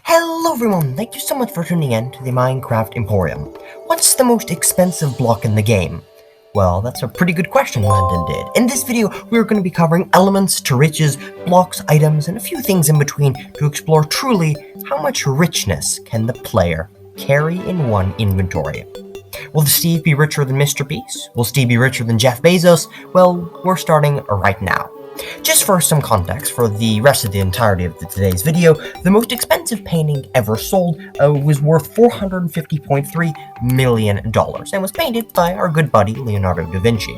Hello everyone, thank you so much for tuning in to the Minecraft Emporium. What's the most expensive block in the game? Well, that's a pretty good question Landon did. In this video, we're going to be covering elements to riches, blocks, items, and a few things in between to explore truly how much richness can the player carry in one inventory. Will Steve be richer than Mr.Beast? Will Steve be richer than Jeff Bezos? Well, we're starting right now. Just for some context, for the rest of the entirety of today's video, the most expensive painting ever sold was worth $450.3 million and was painted by our good buddy Leonardo da Vinci.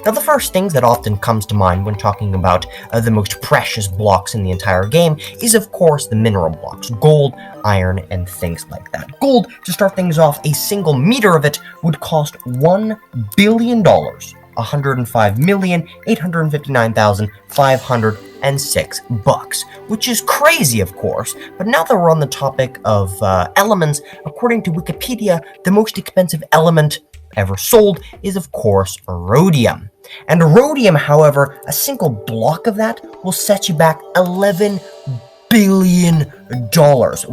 Now, the first things that often comes to mind when talking about the most precious blocks in the entire game is, of course, the mineral blocks, gold, iron, and things like that. Gold, to start things off, a single meter of it would cost $1 billion. $105,859,506, which is crazy, of course. But now that we're on the topic of elements, according to Wikipedia, the most expensive element ever sold is, of course, rhodium. And rhodium, however, a single block of that will set you back $11 billion,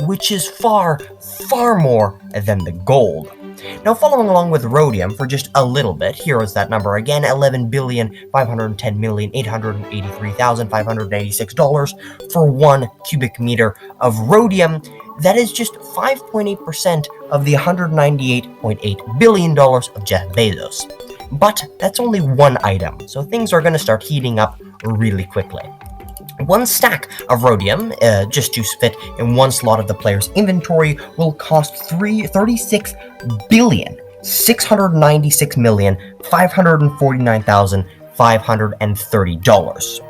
which is far, far more than the gold. Now, following along with rhodium for just a little bit, here is that number again, $11,510,883,586 for 1 cubic meter of rhodium. That is just 5.8% of the $198.8 billion of Jeff Bezos. But that's only one item, so things are going to start heating up really quickly. One stack of rhodium, just to fit in one slot of the player's inventory, will cost $36,696,549,530,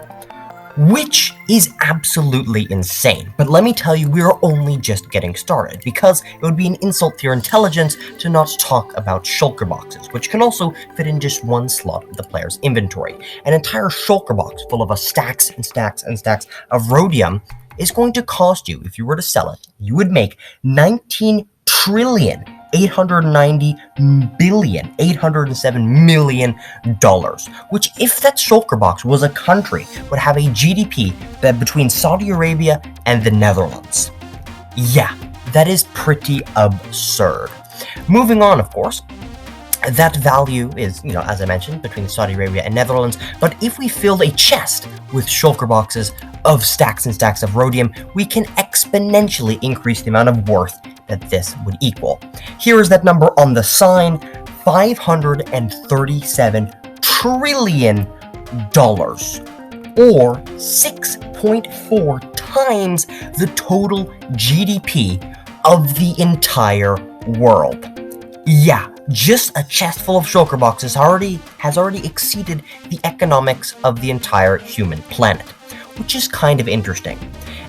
which is absolutely insane. But let me tell you, we are only just getting started, because it would be an insult to your intelligence to not talk about Shulker Boxes, which can also fit in just one slot of the player's inventory. An entire Shulker box full of stacks and stacks and stacks of rhodium is going to cost you, if you were to sell it, you would make $19,890,807,000,000, which, if that Shulker box was a country, would have a GDP that between Saudi Arabia and the Netherlands. Yeah, that is pretty absurd. Moving on, of course, that value is, as I mentioned, between Saudi Arabia and Netherlands, but if we filled a chest with Shulker boxes of stacks and stacks of rhodium, we can exponentially increase the amount of worth that this would equal. Here is that number on the sign, $537 trillion, or 6.4 times the total GDP of the entire world. Yeah, just a chest full of Shulker boxes has already exceeded the economics of the entire human planet, which is kind of interesting.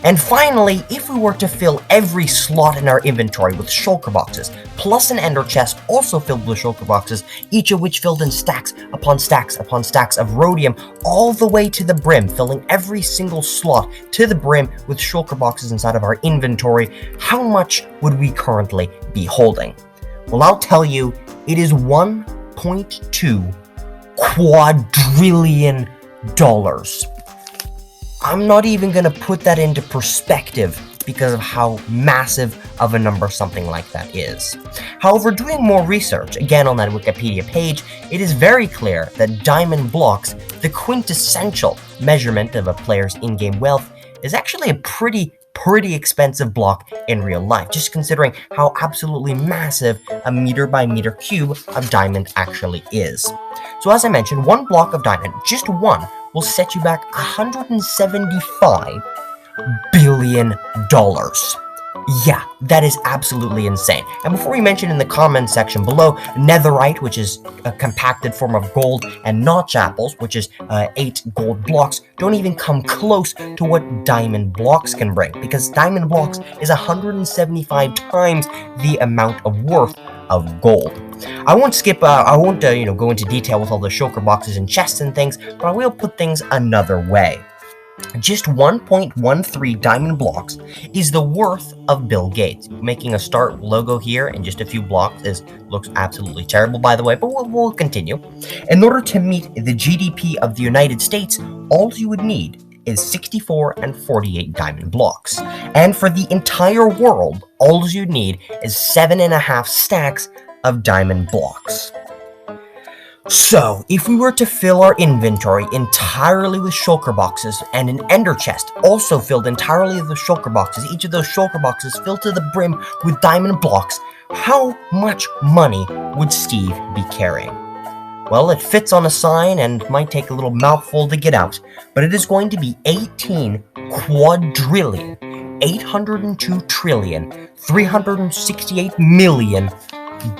And finally, if we were to fill every slot in our inventory with Shulker boxes, plus an ender chest also filled with Shulker boxes, each of which filled in stacks upon stacks upon stacks of rhodium, all the way to the brim, filling every single slot to the brim with Shulker boxes inside of our inventory, how much would we currently be holding? Well, I'll tell you, it is $1.2 quadrillion. I'm not even going to put that into perspective because of how massive of a number something like that is. However, doing more research, again on that Wikipedia page, it is very clear that diamond blocks, the quintessential measurement of a player's in-game wealth, is actually a pretty expensive block in real life, just considering how absolutely massive a meter by meter cube of diamond actually is. So as I mentioned, one block of diamond, just one, will set you back $175 billion. Yeah, that is absolutely insane. And before we mention in the comments section below, netherite, which is a compacted form of gold, and notch apples, which is 8 gold blocks, don't even come close to what diamond blocks can bring, because diamond blocks is 175 times the amount of worth of gold. I won't go into detail with all the Shulker boxes and chests and things, but I will put things another way. Just 1.13 diamond blocks is the worth of Bill Gates. Making a start logo here in just a few blocks looks absolutely terrible, by the way, but we'll continue. In order to meet the GDP of the United States, all you would need is 64 and 48 diamond blocks. And for the entire world, all you need is 7.5 stacks of diamond blocks. So, if we were to fill our inventory entirely with shulker boxes and an ender chest also filled entirely with shulker boxes, each of those shulker boxes filled to the brim with diamond blocks, how much money would Steve be carrying? Well, it fits on a sign and might take a little mouthful to get out, but it is going to be 18 quadrillion, 802 trillion, 368 million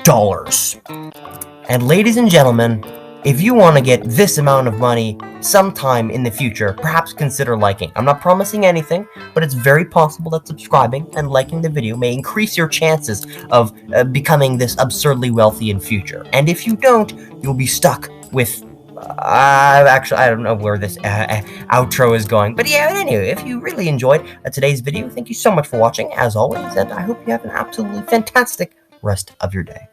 dollars. And ladies and gentlemen, if you want to get this amount of money sometime in the future, perhaps consider liking. I'm not promising anything, but it's very possible that subscribing and liking the video may increase your chances of becoming this absurdly wealthy in future. And if you don't, you'll be stuck with... actually, I don't know where this outro is going. But yeah, anyway, if you really enjoyed today's video, thank you so much for watching, as always, and I hope you have an absolutely fantastic rest of your day.